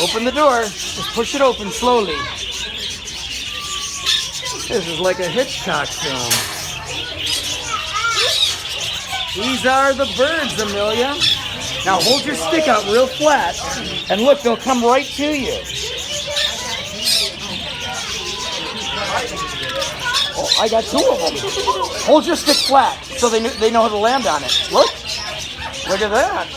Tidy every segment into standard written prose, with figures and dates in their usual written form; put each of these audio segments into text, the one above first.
Open the door. Just push it open slowly. This is like a Hitchcock film. These are the birds, Amelia. Now hold your stick out real flat, and look, they'll come right to you. Oh, I got two of them. Hold your stick flat so they know how to land on it. Look at that.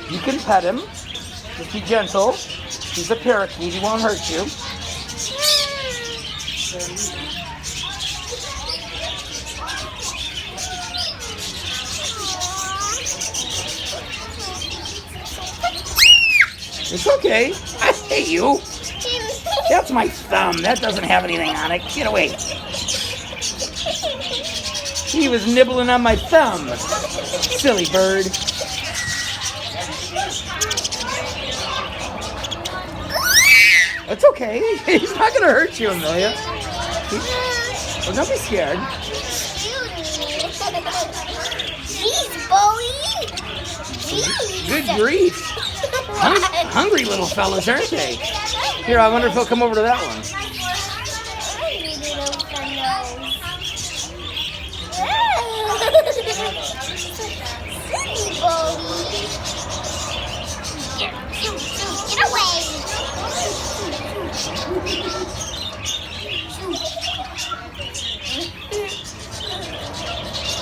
You can pet him. Just be gentle. He's a parakeet. He won't hurt you. It's okay. I hate you. That's my thumb. That doesn't have anything on it. Get away. He was nibbling on my thumb. Silly bird. It's okay. He's not going to hurt you, Amelia. Well, don't be scared. Jeez, Bowie. Jeez. Good grief. Hungry little fellas, aren't they? Here, I wonder if he'll come over to that one. Hungry little fellows. Silly Bowie. Get away.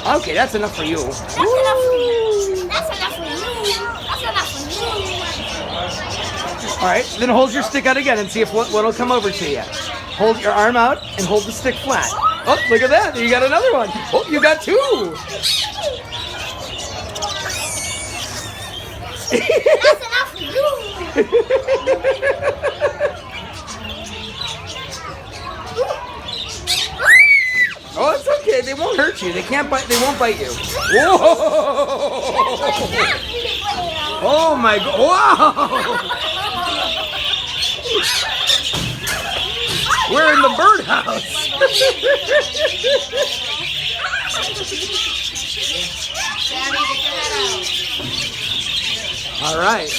Okay, that's enough for you. That's enough for you. That's enough for you. That's enough for you. All right, then hold your stick out again and see if what'll come over to you. Hold your arm out and hold the stick flat. Oh, look at that. You got another one. Oh, you got two. That's enough for you. Oh, it's okay. They won't hurt you. They can't bite. They won't bite you. Whoa! Oh my God! Wow! We're in the birdhouse. All right.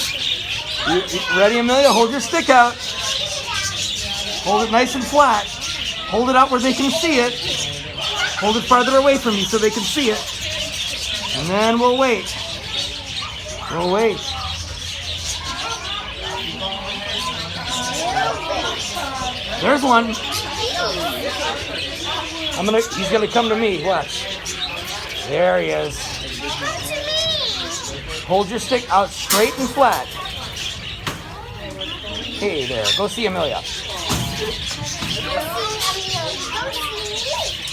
You ready, Amelia? Hold your stick out. Hold it nice and flat. Hold it out where they can see it. Hold it farther away from you so they can see it. And then we'll wait. We'll wait. There's one. He's gonna come to me. Watch. There he is. Hold your stick out straight and flat. Hey there. Go see Amelia.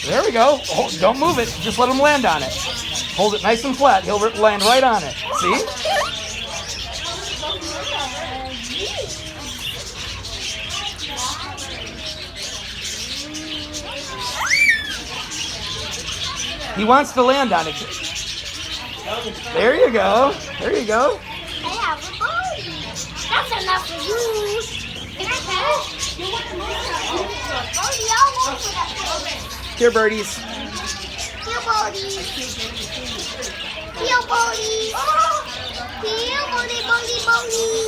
There we go. Oh, don't move it. Just let him land on it. Hold it nice and flat. He'll land right on it. See? He wants to land on it. There you go. There you go. I have a body. That's enough for you. Can I pet it? You want to move it? Birdie, I'll move for that. Here, birdies. Here, Birdie. Here, Birdie. Here, Birdie, Birdie, Birdie.